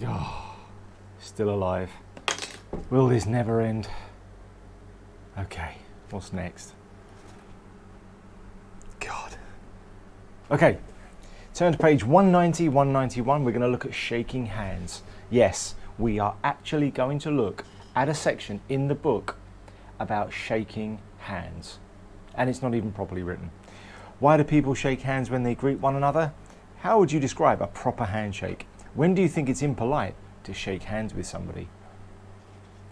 Oh, still alive. Will this never end? Okay, what's next? God. Okay, turn to page 190, 191. We're going to look at shaking hands. Yes, we are actually going to look at a section in the book about shaking hands. And it's not even properly written. Why do people shake hands when they greet one another? How would you describe a proper handshake? When do you think it's impolite to shake hands with somebody?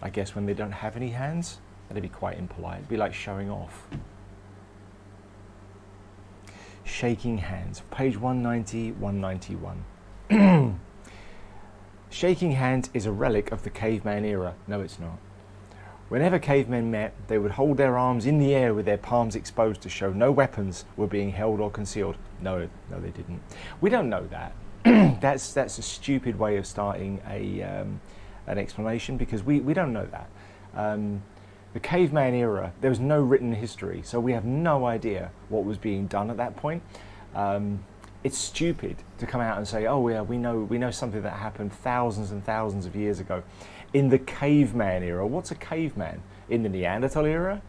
I guess when they don't have any hands, that'd be quite impolite. It'd be like showing off. Shaking hands, page 190, 191. Shaking hands is a relic of the caveman era. No, it's not. Whenever cavemen met, they would hold their arms in the air with their palms exposed to show no weapons were being held or concealed. No, they didn't. We don't know that. That's a stupid way of starting an explanation, because we don't know that. The caveman era, there was no written history, so we have no idea what was being done at that point. It's stupid to come out and say, oh yeah, we know something that happened thousands and thousands of years ago. In the caveman era, what's a caveman? In the Neanderthal era?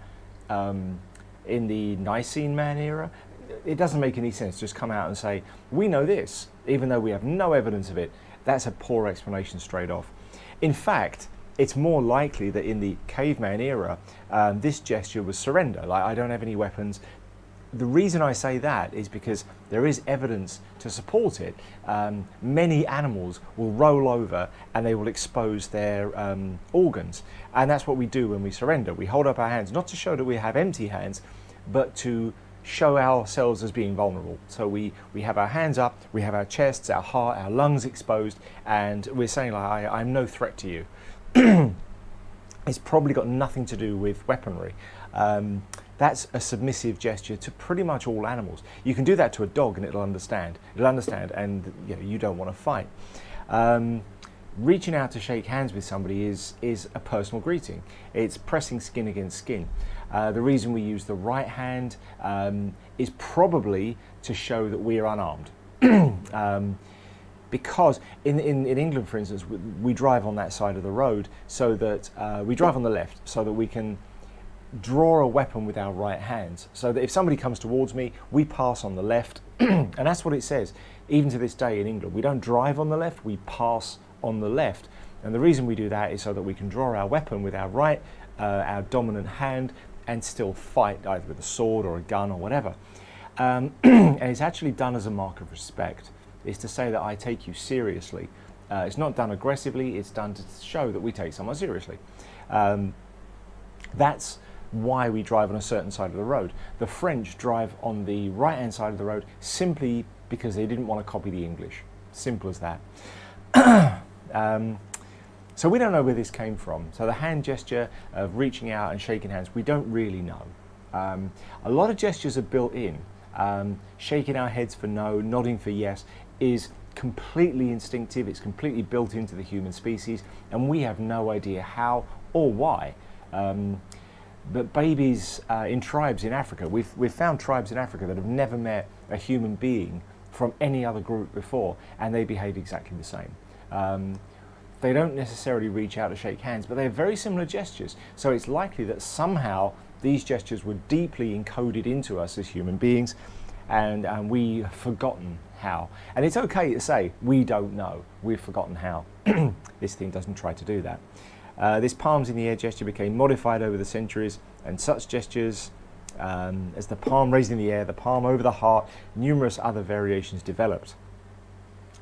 In the Nicene man era? It doesn't make any sense. Just come out and say, we know this, even though we have no evidence of it. That's a poor explanation straight off. In fact, it's more likely that in the caveman era, this gesture was surrender. Like, I don't have any weapons. The reason I say that is because there is evidence to support it. Many animals will roll over and they will expose their organs. And that's what we do when we surrender. We hold up our hands, not to show that we have empty hands, but to show ourselves as being vulnerable. So we have our hands up, we have our chests, our heart, our lungs exposed, and we're saying, like, I'm no threat to you. It's probably got nothing to do with weaponry. That's a submissive gesture to pretty much all animals. You can do that to a dog and it'll understand. And you don't want to fight. Reaching out to shake hands with somebody is a personal greeting. It's pressing skin against skin. The reason we use the right hand is probably to show that we are unarmed. Because in England, for instance, we drive on that side of the road, so that we drive on the left, so that we can draw a weapon with our right hands, so that if somebody comes towards me, we pass on the left. And that's what it says. Even to this day in England, we don't drive on the left, we pass on the left. And the reason we do that is so that we can draw our weapon with our right, our dominant hand, and still fight either with a sword or a gun or whatever. And it's actually done as a mark of respect. It's to say that I take you seriously. It's not done aggressively, it's done to show that we take someone seriously. That's why we drive on a certain side of the road. The French drive on the right-hand side of the road simply because they didn't want to copy the English. Simple as that. So we don't know where this came from. So the hand gesture of reaching out and shaking hands, we don't really know. A lot of gestures are built in. Shaking our heads for no, nodding for yes is completely instinctive. It's completely built into the human species, and we have no idea how or why. But babies in tribes in Africa, we've found tribes in Africa that have never met a human being from any other group before, and they behave exactly the same. They don't necessarily reach out to shake hands, but they're very similar gestures. So it's likely that somehow these gestures were deeply encoded into us as human beings, and we've forgotten how. And it's okay to say, we don't know, we've forgotten how. This thing doesn't try to do that. This palms in the air gesture became modified over the centuries, and such gestures as the palm raised in the air, the palm over the heart, numerous other variations developed.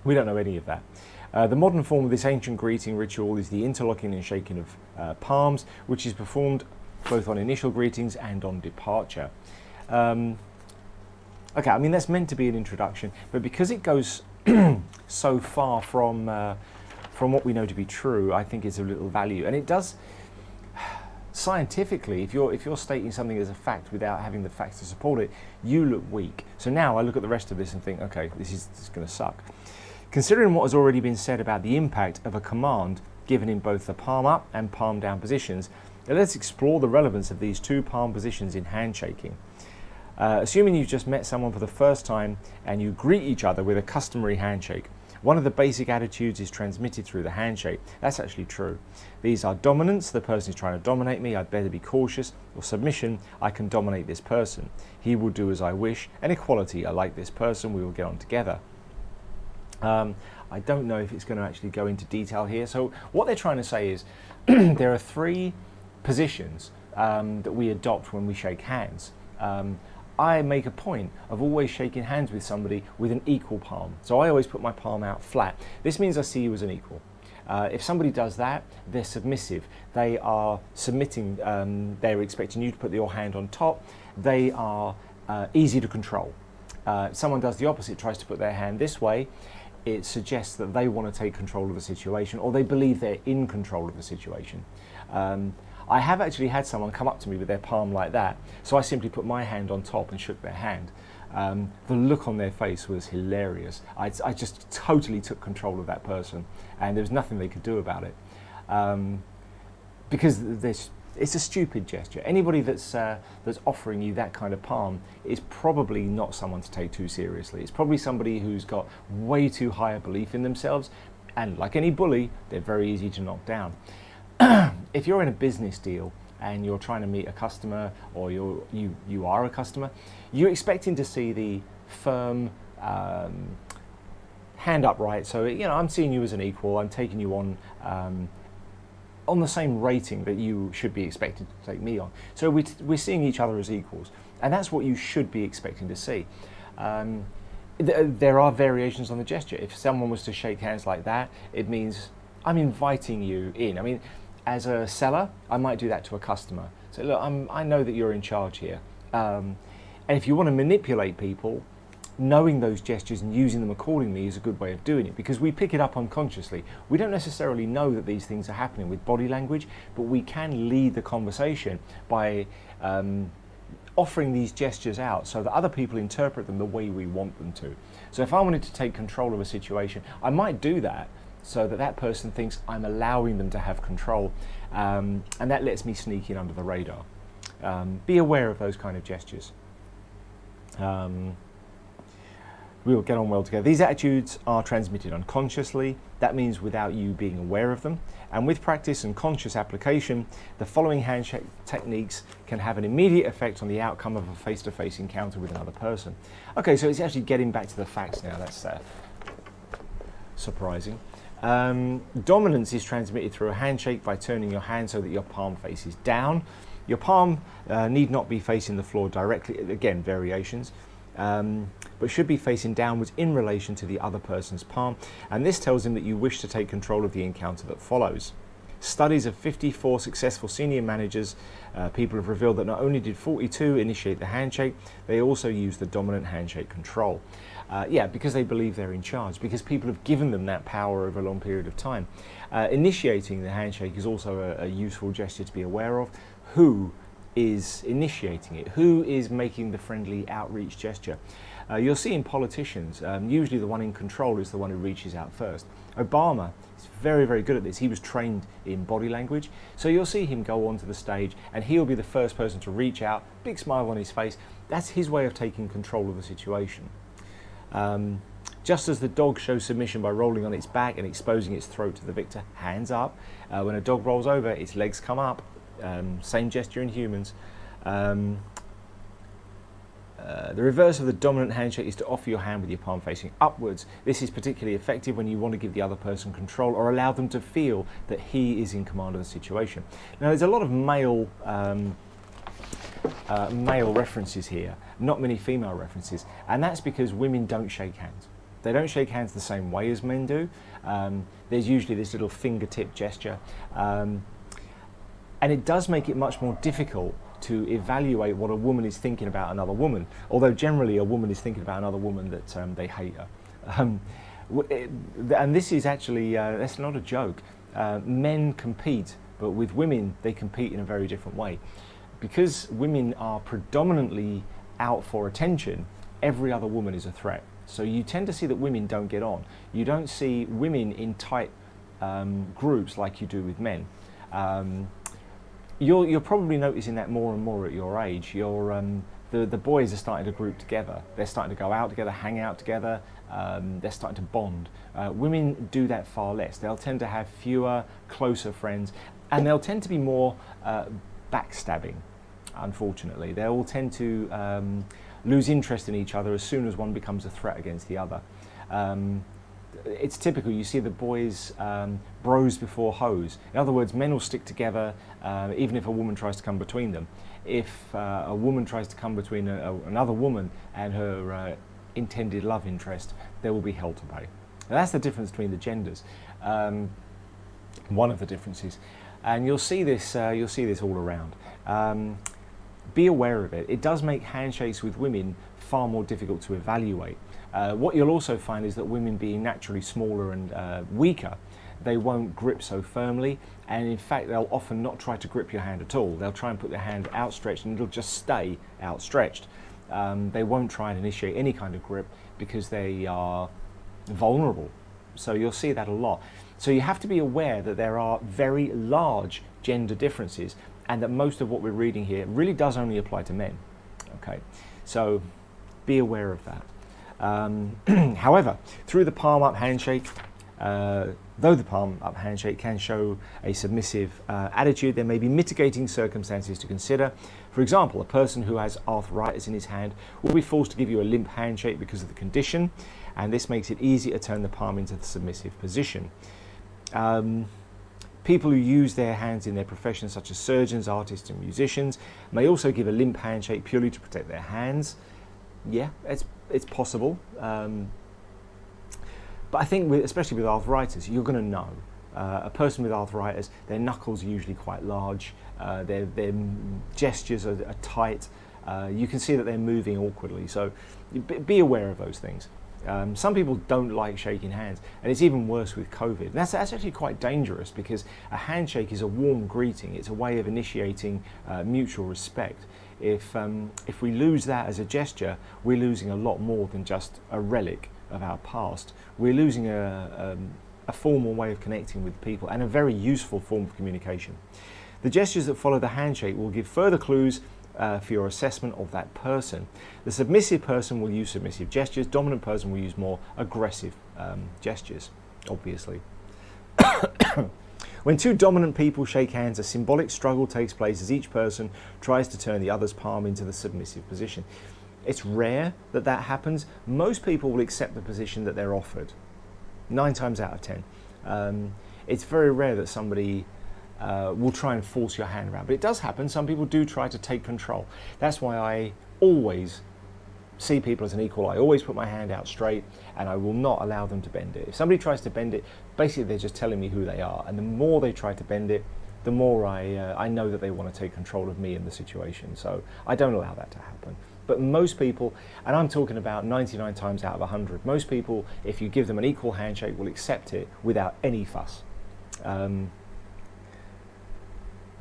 We don't know any of that. The modern form of this ancient greeting ritual is the interlocking and shaking of palms, which is performed both on initial greetings and on departure. Okay, I mean, that's meant to be an introduction, but because it goes so far from what we know to be true, I think it's of little value. And it does, scientifically, if you're stating something as a fact without having the facts to support it, you look weak. So now I look at the rest of this and think, okay, this is going to suck. Considering what has already been said about the impact of a command given in both the palm up and palm down positions, let's explore the relevance of these two palm positions in handshaking. Assuming you've just met someone for the first time and you greet each other with a customary handshake, One of the basic attitudes is transmitted through the handshake. That's actually true. These are dominance, the person is trying to dominate me, I'd better be cautious. Or submission, I can dominate this person. He will do as I wish. And equality, I like this person, we will get on together. I don't know if it's going to actually go into detail here. So what they're trying to say is there are three positions that we adopt when we shake hands. I make a point of always shaking hands with somebody with an equal palm. So I always put my palm out flat. This means I see you as an equal. If somebody does that, they're submissive. They are submitting, they're expecting you to put your hand on top. They are easy to control. If someone does the opposite, tries to put their hand this way, it suggests that they want to take control of the situation, or they believe they're in control of the situation. I have actually had someone come up to me with their palm like that, so I simply put my hand on top and shook their hand. The look on their face was hilarious. I just totally took control of that person, and there was nothing they could do about it. Because it's a stupid gesture. Anybody that's offering you that kind of palm is probably not someone to take too seriously. It's probably somebody who's got way too high a belief in themselves, and like any bully, they're very easy to knock down. If you're in a business deal and you're trying to meet a customer, or you are a customer, you're expecting to see the firm hand upright. So, you know, I'm seeing you as an equal. I'm taking you on the same rating that you should be expected to take me on. So we're seeing each other as equals, and that's what you should be expecting to see. There are variations on the gesture. If someone was to shake hands like that, it means I'm inviting you in. I mean, as a seller, I might do that to a customer. So look, I know that you're in charge here. And if you want to manipulate people, knowing those gestures and using them accordingly is a good way of doing it, because we pick it up unconsciously. We don't necessarily know that these things are happening with body language, but we can lead the conversation by offering these gestures out so that other people interpret them the way we want them to. So if I wanted to take control of a situation, I might do that so that that person thinks I'm allowing them to have control, and that lets me sneak in under the radar. Be aware of those kind of gestures. We will get on well together. These attitudes are transmitted unconsciously. That means without you being aware of them. And with practice and conscious application, the following handshake techniques can have an immediate effect on the outcome of a face-to-face encounter with another person. Okay, so it's actually getting back to the facts now. That's surprising. Dominance is transmitted through a handshake by turning your hand so that your palm faces down. Your palm need not be facing the floor directly. Again, variations. But should be facing downwards in relation to the other person's palm, and this tells him that you wish to take control of the encounter that follows. Studies of 54 successful senior managers, people have revealed that not only did 42 initiate the handshake, they also used the dominant handshake control. Yeah, because they believe they're in charge, because people have given them that power over a long period of time. Initiating the handshake is also a useful gesture to be aware of. Who is initiating it? Who is making the friendly outreach gesture? You'll see in politicians, usually the one in control is the one who reaches out first. Obama is very, very good at this. He was trained in body language. So you'll see him go onto the stage and he'll be the first person to reach out, big smile on his face. That's his way of taking control of the situation. Just as the dog shows submission by rolling on its back and exposing its throat to the victor, hands up. When a dog rolls over, its legs come up. Same gesture in humans. The reverse of the dominant handshake is to offer your hand with your palm facing upwards. This is particularly effective when you want to give the other person control or allow them to feel that he is in command of the situation. Now, there's a lot of male references here, not many female references, and that's because women don't shake hands. They don't shake hands the same way as men do. There's usually this little fingertip gesture, and it does make it much more difficult to evaluate what a woman is thinking about another woman, although generally a woman is thinking about another woman that they hate her. And this is actually, that's not a joke. Men compete, but with women they compete in a very different way. Because women are predominantly out for attention, every other woman is a threat. So you tend to see that women don't get on. You don't see women in tight groups like you do with men. You're probably noticing that more and more at your age. the boys are starting to group together. They're starting to go out together, hang out together. They're starting to bond. Women do that far less. They'll tend to have fewer, closer friends, and they'll tend to be more backstabbing, unfortunately. They'll tend to lose interest in each other as soon as one becomes a threat against the other. It's typical, you see the boys bros before hoes. In other words, men will stick together even if a woman tries to come between them. If a woman tries to come between another woman and her intended love interest, there will be hell to pay. Now, that's the difference between the genders. One of the differences. And you'll see this all around. Be aware of it. It does make handshakes with women far more difficult to evaluate. What you'll also find is that women, being naturally smaller and weaker, they won't grip so firmly, and in fact they'll often not try to grip your hand at all. They'll try and put their hand outstretched and it'll just stay outstretched. They won't try and initiate any kind of grip because they are vulnerable. So you'll see that a lot. So you have to be aware that there are very large gender differences, and that most of what we're reading here really does only apply to men. Okay, so be aware of that. However, through the palm up handshake, though the palm up handshake can show a submissive attitude, there may be mitigating circumstances to consider. For example, a person who has arthritis in his hand will be forced to give you a limp handshake because of the condition, and this makes it easier to turn the palm into the submissive position. People who use their hands in their profession, such as surgeons, artists and musicians, may also give a limp handshake purely to protect their hands. Yeah, it's possible. But I think, especially with arthritis, you're going to know. A person with arthritis, their knuckles are usually quite large, their gestures are tight, you can see that they're moving awkwardly, so be aware of those things. Some people don't like shaking hands, and it's even worse with COVID. And that's actually quite dangerous, because a handshake is a warm greeting. It's a way of initiating mutual respect. If we lose that as a gesture, we're losing a lot more than just a relic of our past. We're losing a formal way of connecting with people, and a very useful form of communication. The gestures that follow the handshake will give further clues for your assessment of that person. The submissive person will use submissive gestures. Dominant person will use more aggressive gestures, obviously. When two dominant people shake hands, a symbolic struggle takes place as each person tries to turn the other's palm into the submissive position. It's rare that that happens. Most people will accept the position that they're offered, 9 times out of 10. It's very rare that somebody will try and force your hand around, but it does happen. Some people do try to take control. That's why I always see people as an equal. I always put my hand out straight, and I will not allow them to bend it. If somebody tries to bend it, basically they're just telling me who they are, and the more they try to bend it, the more I know that they want to take control of me in the situation. So I don't allow that to happen. But most people, and I'm talking about 99 times out of 100, most people, if you give them an equal handshake, will accept it without any fuss.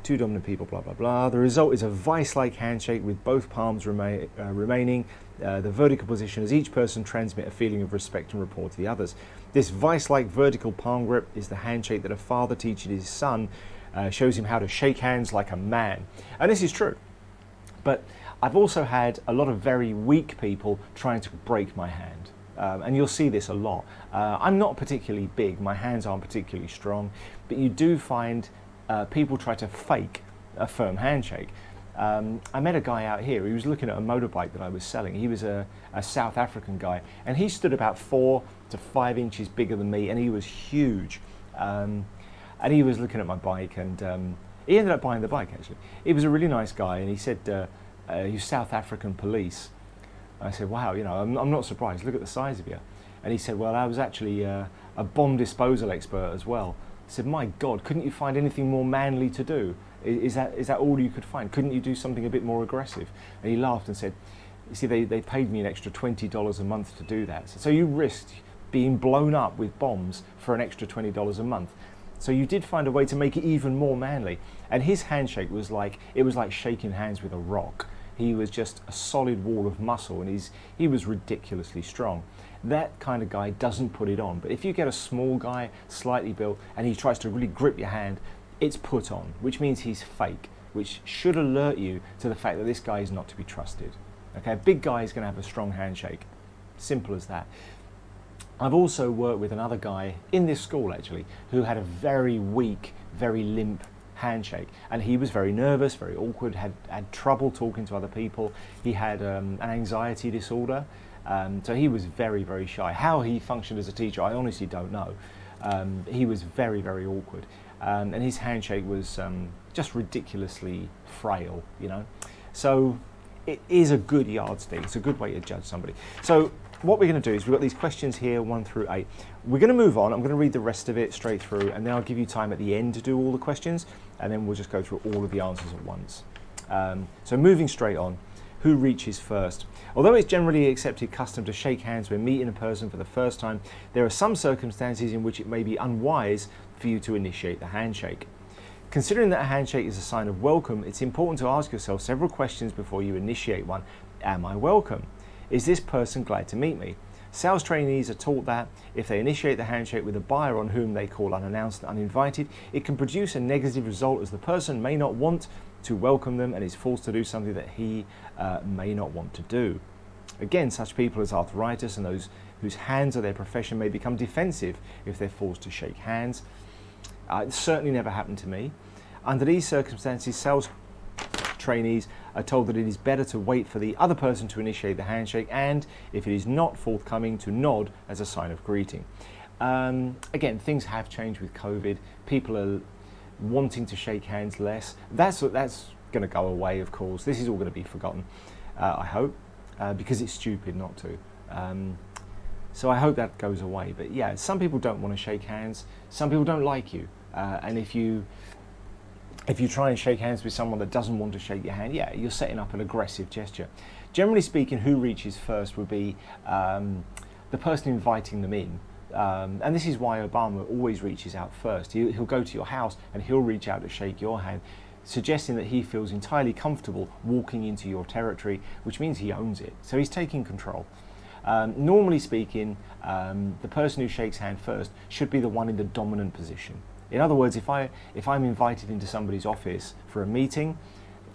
Two dominant people, blah, blah, blah. The result is a vice-like handshake with both palms remaining the vertical position, as each person transmit a feeling of respect and rapport to the others. This vice-like vertical palm grip is the handshake that a father teaches his son, shows him how to shake hands like a man. And this is true. But I've also had a lot of very weak people trying to break my hand. And you'll see this a lot. I'm not particularly big, my hands aren't particularly strong, but you do find people try to fake a firm handshake. I met a guy out here, he was looking at a motorbike that I was selling. He was a South African guy, and he stood about 4 to 5 inches bigger than me, and he was huge. And he was looking at my bike, and he ended up buying the bike, actually. He was a really nice guy, and he said he's South African police. I said, wow, you know, I'm not surprised, look at the size of you. And he said, well, I was actually a bomb disposal expert as well. I said, my God, couldn't you find anything more manly to do? Is that all you could find? Couldn't you do something a bit more aggressive? And he laughed and said, you see, they paid me an extra $20 a month to do that. So you risked being blown up with bombs for an extra $20 a month. So you did find a way to make it even more manly. And his handshake was like, it was like shaking hands with a rock. He was just a solid wall of muscle, and he was ridiculously strong. That kind of guy doesn't put it on. But if you get a small guy, slightly built, and he tries to really grip your hand, it's put on, which means he's fake, which should alert you to the fact that this guy is not to be trusted. Okay, a big guy is going to have a strong handshake. Simple as that. I've also worked with another guy in this school actually who had a very weak, very limp handshake, and he was very nervous, very awkward, had trouble talking to other people. He had an anxiety disorder, so he was very, very shy. How he functioned as a teacher, I honestly don't know. He was very, very awkward, and his handshake was just ridiculously frail, you know. So it is a good yardstick. It's a good way to judge somebody. So what we're going to do is we've got these questions here 1 through 8. We're going to move on. I'm going to read the rest of it straight through, and then I'll give you time at the end to do all the questions, and then we'll just go through all of the answers at once. So moving straight on, who reaches first? Although it's generally accepted custom to shake hands when meeting a person for the first time, there are some circumstances in which it may be unwise for you to initiate the handshake. Considering that a handshake is a sign of welcome, it's important to ask yourself several questions before you initiate one. Am I welcome? Is this person glad to meet me? Sales trainees are taught that if they initiate the handshake with a buyer on whom they call unannounced and uninvited, it can produce a negative result as the person may not want to welcome them and is forced to do something that he may not want to do. Again, such people as arthritis and those whose hands are their profession may become defensive if they're forced to shake hands. It certainly never happened to me. Under these circumstances, sales trainees are told that it is better to wait for the other person to initiate the handshake, and if it is not forthcoming, to nod as a sign of greeting. Again, things have changed with COVID. People are wanting to shake hands less. That's going to go away, of course. This is all going to be forgotten, I hope, because it's stupid not to. So I hope that goes away. But yeah, some people don't want to shake hands. Some people don't like you, and if you try and shake hands with someone that doesn't want to shake your hand, yeah, you're setting up an aggressive gesture. Generally speaking, who reaches first would be the person inviting them in. And this is why Obama always reaches out first. He'll go to your house and he'll reach out to shake your hand, suggesting that he feels entirely comfortable walking into your territory, which means he owns it. So he's taking control. Normally speaking, the person who shakes hand first should be the one in the dominant position. In other words, if I'm invited into somebody's office for a meeting,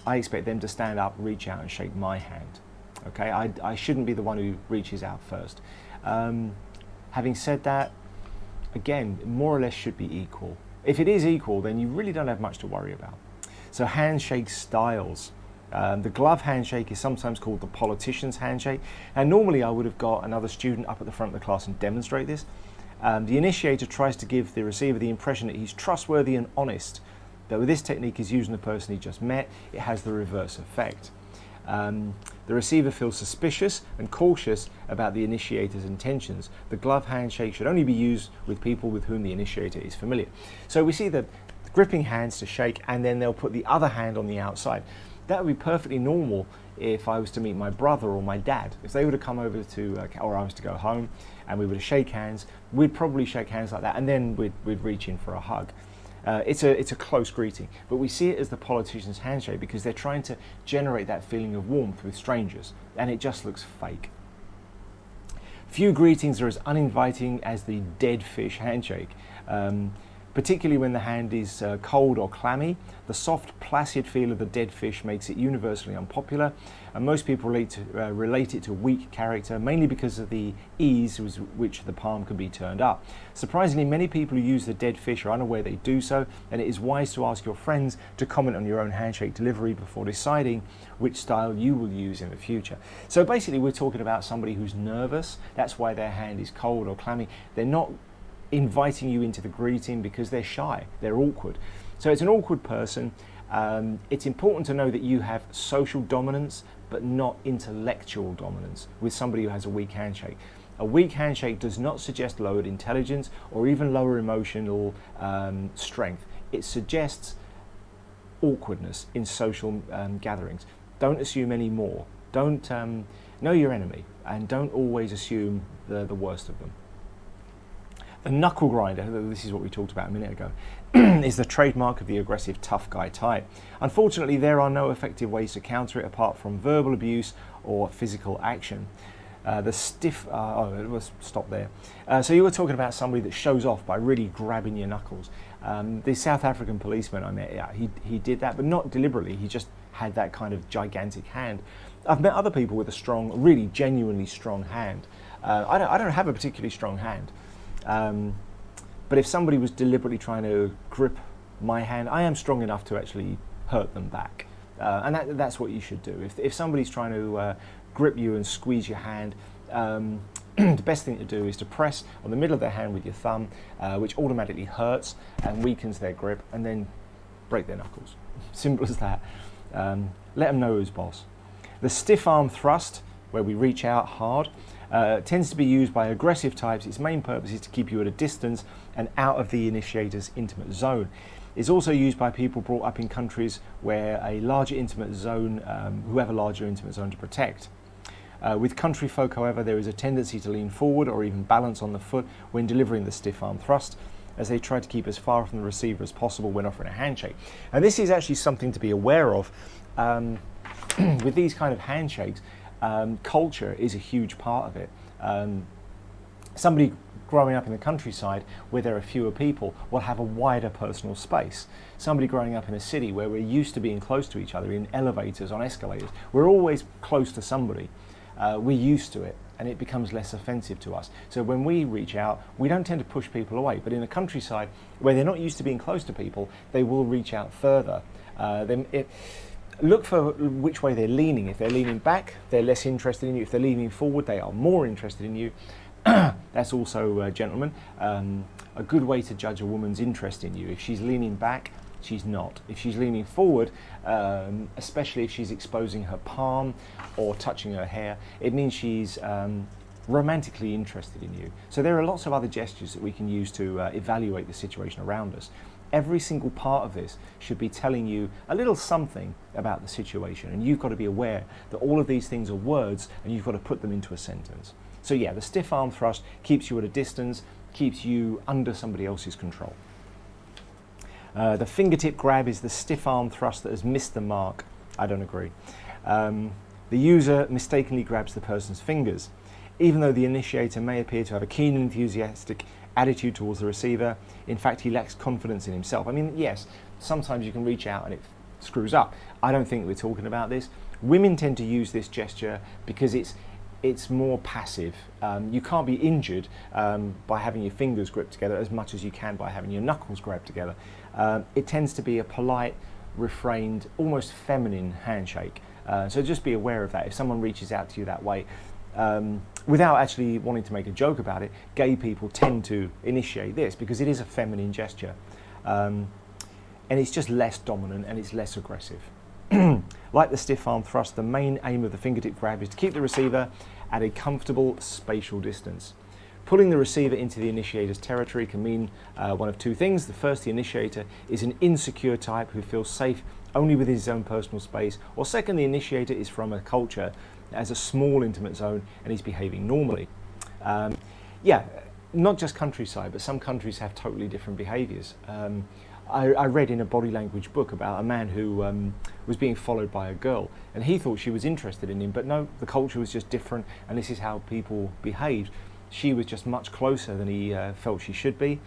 I expect them to stand up, reach out and shake my hand. Okay, I shouldn't be the one who reaches out first. Having said that, again, more or less should be equal. If it is equal, then you really don't have much to worry about. So handshake styles. The glove handshake is sometimes called the politician's handshake, and normally I would have got another student up at the front of the class and demonstrate this. The initiator tries to give the receiver the impression that he's trustworthy and honest. Though this technique is used on the person he just met, it has the reverse effect. The receiver feels suspicious and cautious about the initiator's intentions. The glove handshake should only be used with people with whom the initiator is familiar. So we see the gripping hands to shake, and then they'll put the other hand on the outside. That would be perfectly normal if I was to meet my brother or my dad. If they were to come over to, or I was to go home and we were to shake hands, we'd probably shake hands like that, and then we'd reach in for a hug. It's a close greeting, but we see it as the politician's handshake because they're trying to generate that feeling of warmth with strangers, and it just looks fake. Few greetings are as uninviting as the dead fish handshake. Particularly when the hand is cold or clammy. The soft, placid feel of the dead fish makes it universally unpopular, and most people relate it to weak character, mainly because of the ease with which the palm can be turned up. Surprisingly, many people who use the dead fish are unaware they do so, and it is wise to ask your friends to comment on your own handshake delivery before deciding which style you will use in the future. So basically, we're talking about somebody who's nervous. That's why their hand is cold or clammy. They're not inviting you into the greeting because they're shy, they're awkward. So it's an awkward person. It's important to know that you have social dominance but not intellectual dominance with somebody who has a weak handshake. A weak handshake does not suggest lowered intelligence or even lower emotional strength. It suggests awkwardness in social gatherings. Don't assume any more. Don't know your enemy, and don't always assume the worst of them. The knuckle grinder, this is what we talked about a minute ago, is the trademark of the aggressive tough guy type. Unfortunately, there are no effective ways to counter it apart from verbal abuse or physical action. The stiff, let's stop there. So you were talking about somebody that shows off by really grabbing your knuckles. The South African policeman I met, yeah, he did that, but not deliberately. He just had that kind of gigantic hand. I've met other people with a strong, really genuinely strong hand. I don't have a particularly strong hand. But if somebody was deliberately trying to grip my hand, I am strong enough to actually hurt them back. And that's what you should do. If somebody's trying to grip you and squeeze your hand, the best thing to do is to press on the middle of their hand with your thumb, which automatically hurts and weakens their grip, and then break their knuckles. Simple as that. Let them know who's boss. The stiff arm thrust, where we reach out hard, tends to be used by aggressive types. Its main purpose is to keep you at a distance and out of the initiator's intimate zone. It's also used by people brought up in countries where a larger intimate zone, who have a larger intimate zone to protect. With country folk, however, there is a tendency to lean forward or even balance on the foot when delivering the stiff arm thrust, as they try to keep as far from the receiver as possible when offering a handshake. And this is actually something to be aware of. With these kind of handshakes, culture is a huge part of it. Somebody growing up in the countryside where there are fewer people will have a wider personal space. Somebody growing up in a city where we're used to being close to each other in elevators, on escalators, we're always close to somebody. We're used to it, and it becomes less offensive to us. So when we reach out, we don't tend to push people away. But in the countryside, where they're not used to being close to people, they will reach out further. Look for which way they're leaning. If they're leaning back, they're less interested in you. If they're leaning forward, they are more interested in you. That's also, gentlemen, a good way to judge a woman's interest in you. If she's leaning back, she's not. If she's leaning forward, especially if she's exposing her palm or touching her hair, it means she's romantically interested in you. So there are lots of other gestures that we can use to evaluate the situation around us. Every single part of this should be telling you a little something about the situation, and you've got to be aware that all of these things are words and you've got to put them into a sentence. So yeah, the stiff arm thrust keeps you at a distance, keeps you under somebody else's control. The fingertip grab is the stiff arm thrust that has missed the mark. I don't agree. The user mistakenly grabs the person's fingers. Even though the initiator may appear to have a keen and enthusiastic attitude towards the receiver, in fact he lacks confidence in himself. I mean, yes, sometimes you can reach out and it screws up. I don't think we're talking about this. Women tend to use this gesture because it's more passive. You can't be injured by having your fingers gripped together as much as you can by having your knuckles grabbed together. It tends to be a polite, refrained, almost feminine handshake. So just be aware of that. If someone reaches out to you that way, without actually wanting to make a joke about it, gay people tend to initiate this because it is a feminine gesture. And it's just less dominant and it's less aggressive. Like the stiff arm thrust, the main aim of the fingertip grab is to keep the receiver at a comfortable spatial distance. Pulling the receiver into the initiator's territory can mean one of two things. The first, the initiator is an insecure type who feels safe only within his own personal space. Or second, the initiator is from a culture that has a small intimate zone and is behaving normally. Yeah, not just countryside, but some countries have totally different behaviors. I read in a body language book about a man who was being followed by a girl, and he thought she was interested in him, but no, the culture was just different, and this is how people behaved. She was just much closer than he felt she should be,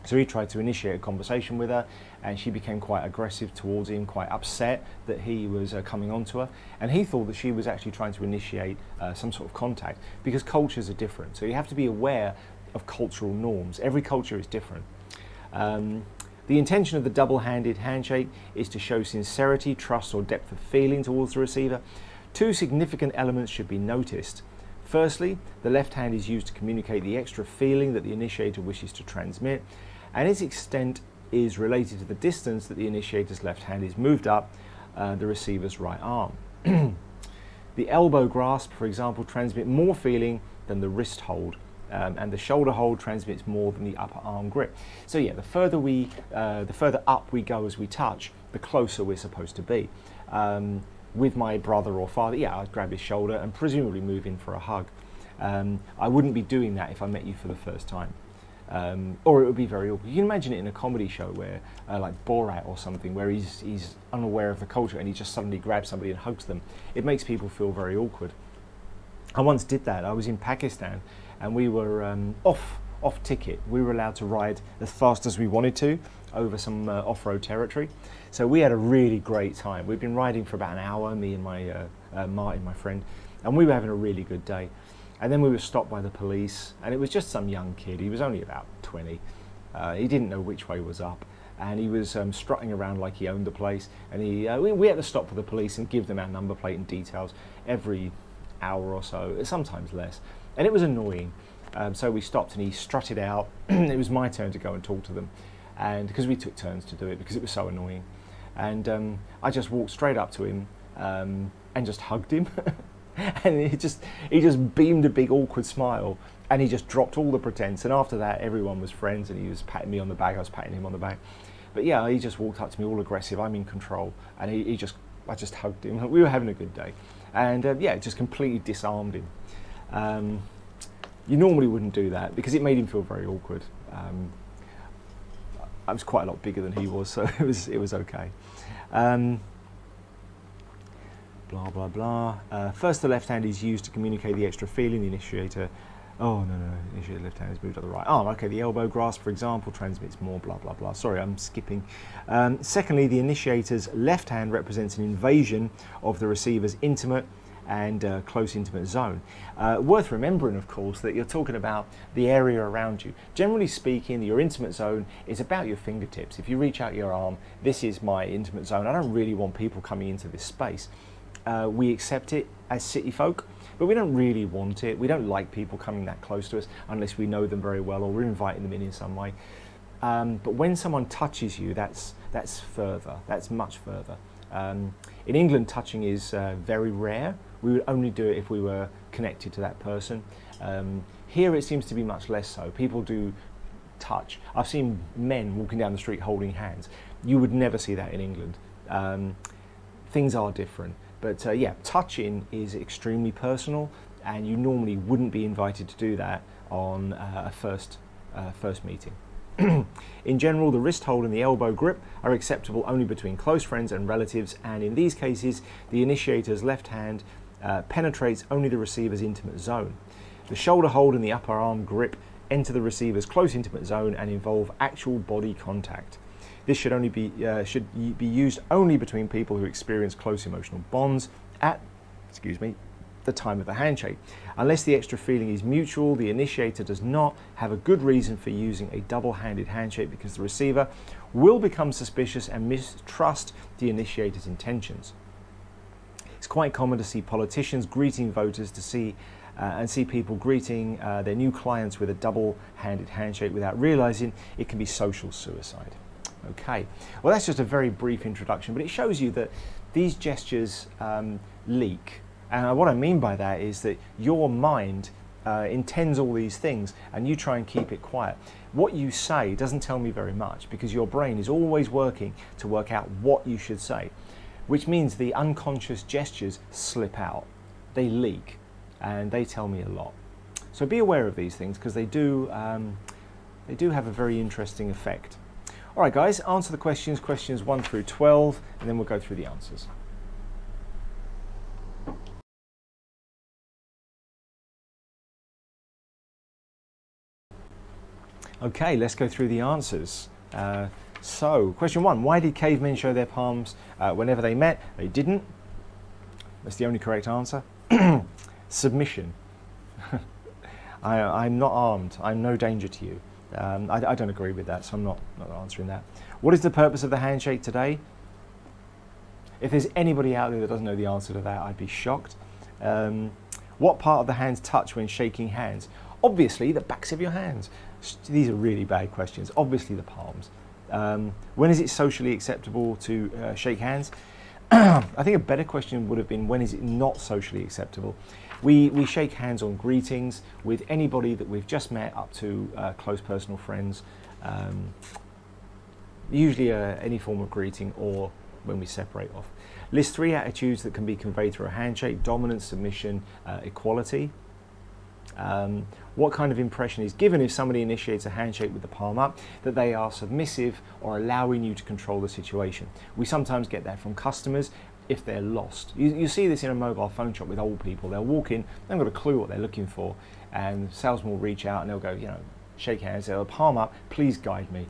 so he tried to initiate a conversation with her, and she became quite aggressive towards him, quite upset that he was coming on to her, and he thought that she was actually trying to initiate some sort of contact, because cultures are different, so you have to be aware of cultural norms. Every culture is different. The intention of the double-handed handshake is to show sincerity, trust, or depth of feeling towards the receiver. Two significant elements should be noticed. Firstly, the left hand is used to communicate the extra feeling that the initiator wishes to transmit, and its extent is related to the distance that the initiator's left hand is moved up the receiver's right arm. The elbow grasp, for example, transmits more feeling than the wrist hold. And the shoulder hold transmits more than the upper arm grip. So yeah, the further up we go as we touch, the closer we're supposed to be. With my brother or father, yeah, I'd grab his shoulder and presumably move in for a hug. I wouldn't be doing that if I met you for the first time. Or it would be very awkward. You can imagine it in a comedy show where, like Borat or something, where he's unaware of the culture and he just suddenly grabs somebody and hugs them. It makes people feel very awkward. I once did that. I was in Pakistan and we were off ticket. We were allowed to ride as fast as we wanted to over some off-road territory. So we had a really great time. We'd been riding for about an hour, me and my Martin, my friend, and we were having a really good day. And then we were stopped by the police, and it was just some young kid. He was only about 20. He didn't know which way was up, and he was strutting around like he owned the place. And we had to stop for the police and give them our number plate and details every hour or so, sometimes less. And it was annoying. So we stopped, and he strutted out. It was my turn to go and talk to them, and because we took turns to do it because it was so annoying. And I just walked straight up to him and just hugged him. And he just beamed a big awkward smile, and he just dropped all the pretense. And after that, everyone was friends, and he was patting me on the back, I was patting him on the back. But yeah, he just walked up to me all aggressive, I'm in control, and I just hugged him. We were having a good day, and yeah, it just completely disarmed him. You normally wouldn't do that because it made him feel very awkward. I was quite a lot bigger than he was, so it was okay. Blah, blah, blah. First, the left hand is used to communicate the extra feeling. The initiator, the initiator left hand is moved to the right arm. Okay, the elbow grasp, for example, transmits more, blah, blah, blah. Sorry, I'm skipping. Secondly, the initiator's left hand represents an invasion of the receiver's intimate and close intimate zone. Worth remembering, of course, that you're talking about the area around you. Generally speaking, your intimate zone is about your fingertips. If you reach out your arm, this is my intimate zone. I don't really want people coming into this space. We accept it as city folk, but we don't really want it. We don't like people coming that close to us unless we know them very well or we're inviting them in some way. But when someone touches you, that's further. That's much further. In England, touching is very rare. We would only do it if we were connected to that person. Here, it seems to be much less so. People do touch. I've seen men walking down the street holding hands. You would never see that in England. Things are different. But yeah, touching is extremely personal, and you normally wouldn't be invited to do that on a first meeting. In general, the wrist hold and the elbow grip are acceptable only between close friends and relatives, and in these cases, the initiator's left hand penetrates only the receiver's intimate zone. The shoulder hold and the upper arm grip enter the receiver's close intimate zone and involve actual body contact. This should be used only between people who experience close emotional bonds at, the time of the handshake. Unless the extra feeling is mutual, the initiator does not have a good reason for using a double-handed handshake because the receiver will become suspicious and mistrust the initiator's intentions. It's quite common to see politicians greeting voters and see people greeting their new clients with a double-handed handshake without realizing it can be social suicide. Okay, well, that's just a very brief introduction, but it shows you that these gestures leak. And what I mean by that is that your mind intends all these things and you try and keep it quiet. What you say doesn't tell me very much because your brain is always working to work out what you should say, which means the unconscious gestures slip out. They leak and they tell me a lot. So be aware of these things because they do have a very interesting effect. All right, guys, answer the questions 1 through 12, and then we'll go through the answers. Okay, let's go through the answers. So, question 1, why did cavemen show their palms whenever they met? They didn't. That's the only correct answer. Submission. I'm not armed. I'm no danger to you. I don't agree with that, so I'm not answering that. What is the purpose of the handshake today? If there's anybody out there that doesn't know the answer to that, I'd be shocked. What part of the hands touch when shaking hands? Obviously, the backs of your hands. These are really bad questions. Obviously, the palms. When is it socially acceptable to shake hands? I think a better question would have been, when is it not socially acceptable? We shake hands on greetings with anybody that we've just met up to close personal friends, usually any form of greeting or when we separate off. List 3 attitudes that can be conveyed through a handshake: dominance, submission, equality. What kind of impression is given if somebody initiates a handshake with the palm up? That they are submissive or allowing you to control the situation. We sometimes get that from customers if they're lost. You see this in a mobile phone shop with old people. They'll walk in, they haven't got a clue what they're looking for, and the salesman will reach out and they'll go, shake hands, they'll palm up, please guide me.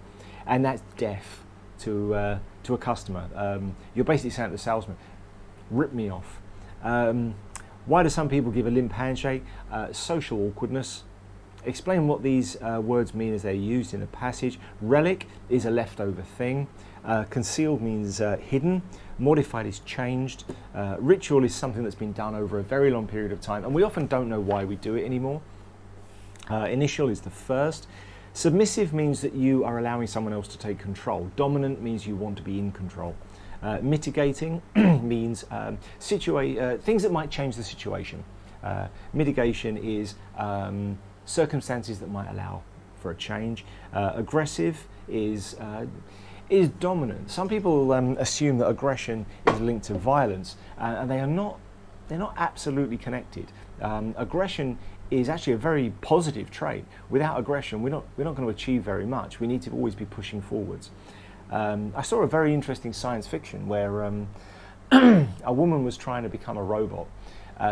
And that's deaf to a customer. You're basically saying to the salesman, rip me off. Why do some people give a limp handshake? Social awkwardness. Explain what these words mean as they're used in a passage. Relic is a leftover thing. Concealed means hidden. Modified is changed. Ritual is something that's been done over a very long period of time, and we often don't know why we do it anymore. Initial is the first. Submissive means that you are allowing someone else to take control. Dominant means you want to be in control. Mitigating means things that might change the situation. Mitigation is circumstances that might allow for a change. Aggressive is dominant. Some people assume that aggression is linked to violence, and they are not. They're not absolutely connected. Aggression is actually a very positive trait. Without aggression, we're not going to achieve very much. We need to always be pushing forwards. I saw a very interesting science fiction where a woman was trying to become a robot.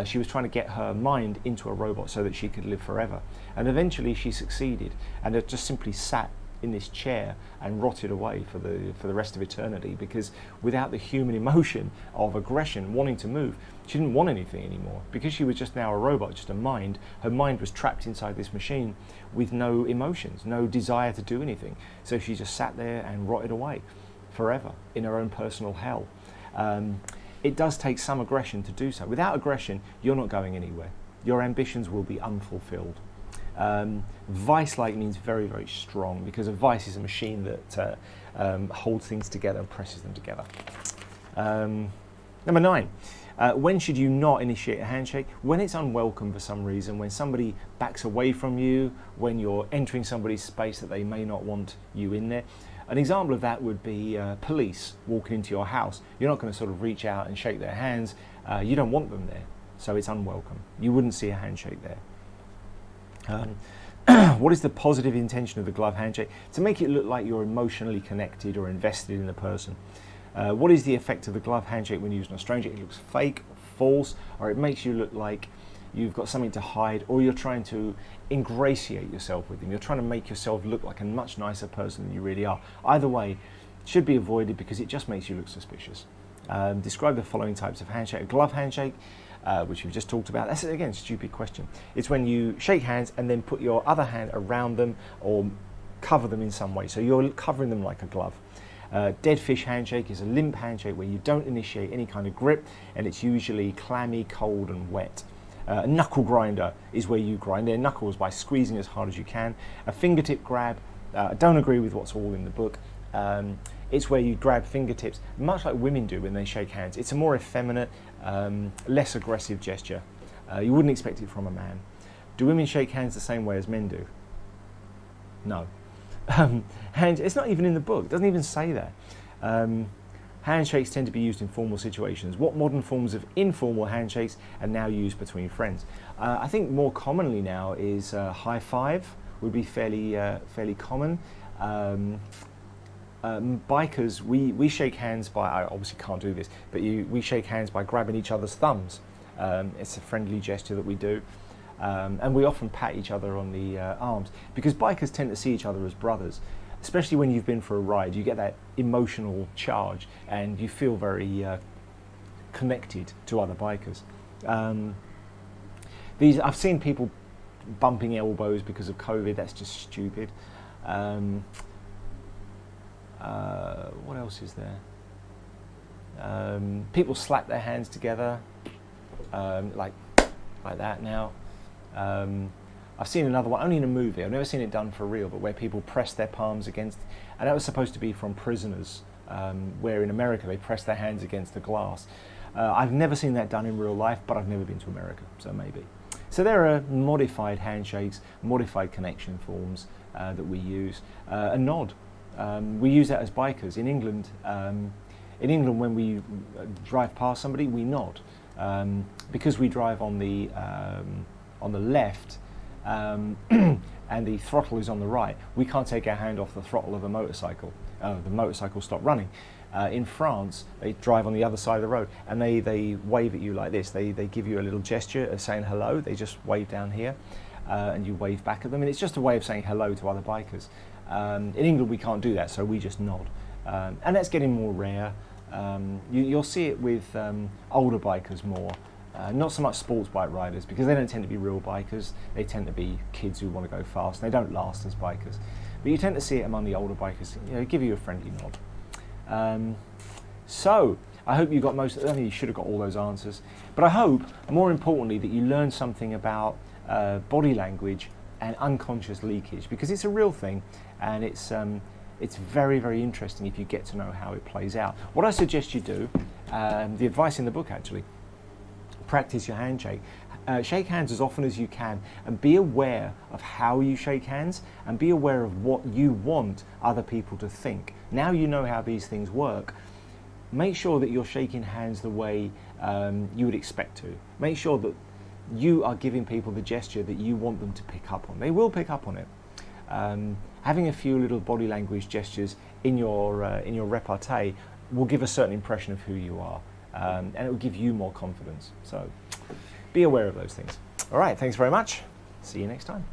She was trying to get her mind into a robot so that she could live forever. And eventually she succeeded, and it just simply sat in this chair and rotted away for the rest of eternity, because without the human emotion of aggression, wanting to move, she didn't want anything anymore. Because she was just now a robot, just a mind, her mind was trapped inside this machine with no emotions, no desire to do anything. So she just sat there and rotted away forever in her own personal hell. It does take some aggression to do so. Without aggression, you're not going anywhere. Your ambitions will be unfulfilled. Vice-like means very, very strong, because a vice is a machine that holds things together and presses them together. Number 9. When should you not initiate a handshake? When it's unwelcome for some reason, when somebody backs away from you, when you're entering somebody's space that they may not want you in there. An example of that would be police walking into your house. You're not going to sort of reach out and shake their hands. You don't want them there, so it's unwelcome. You wouldn't see a handshake there. What is the positive intention of the glove handshake? To make it look like you're emotionally connected or invested in the person. What is the effect of the glove handshake when used on a stranger? It looks fake, false, or it makes you look like you've got something to hide, or you're trying to ingratiate yourself with them. You're trying to make yourself look like a much nicer person than you really are. Either way, should be avoided because it just makes you look suspicious. Describe the following types of handshake. A glove handshake, which we've just talked about. That's, again, a stupid question. It's when you shake hands and then put your other hand around them or cover them in some way. So you're covering them like a glove. Dead fish handshake is a limp handshake where you don't initiate any kind of grip, and it's usually clammy, cold and wet. A knuckle grinder is where you grind their knuckles by squeezing as hard as you can. A fingertip grab, I don't agree with what's all in the book. It's where you grab fingertips, much like women do when they shake hands. It's a more effeminate, less aggressive gesture. You wouldn't expect it from a man. Do women shake hands the same way as men do? No. It's not even in the book. It doesn't even say that. Handshakes tend to be used in formal situations. What modern forms of informal handshakes are now used between friends? I think more commonly now is high five would be fairly common. Bikers, we shake hands by, I obviously can't do this, but we shake hands by grabbing each other's thumbs. It's a friendly gesture that we do. And we often pat each other on the arms, because bikers tend to see each other as brothers. Especially when you've been for a ride, you get that emotional charge and you feel very connected to other bikers. I've seen people bumping elbows because of COVID. That's just stupid. What else is there? People slap their hands together like that now. I've seen another one, only in a movie. I've never seen it done for real, but where people press their palms against, and that was supposed to be from prisoners, where in America they press their hands against the glass. I've never seen that done in real life, but I've never been to America, so maybe. So there are modified handshakes, modified connection forms that we use. A nod, we use that as bikers. In England, when we drive past somebody, we nod. Because we drive on the left, and the throttle is on the right, we can't take our hand off the throttle of a motorcycle. The motorcycle stopped running. In France, they drive on the other side of the road, and they wave at you like this. They give you a little gesture of saying hello. They just wave down here, and you wave back at them, and it's just a way of saying hello to other bikers. In England, we can't do that, so we just nod, and that's getting more rare. You'll see it with older bikers more. Not so much sports bike riders, because they don't tend to be real bikers. They tend to be kids who want to go fast. They don't last as bikers. But you tend to see it among the older bikers, give you a friendly nod. So, I hope you got I mean, you should have got all those answers. But I hope, more importantly, that you learned something about body language and unconscious leakage, because it's a real thing, and it's very, very interesting if you get to know how it plays out. What I suggest you do, the advice in the book actually, practice your handshake. Shake hands as often as you can, and be aware of how you shake hands, and be aware of what you want other people to think. Now you know how these things work. Make sure that you're shaking hands the way you would expect to. Make sure that you are giving people the gesture that you want them to pick up on. They will pick up on it. Having a few little body language gestures in your repartee will give a certain impression of who you are, and it will give you more confidence. So be aware of those things. All right, thanks very much. See you next time.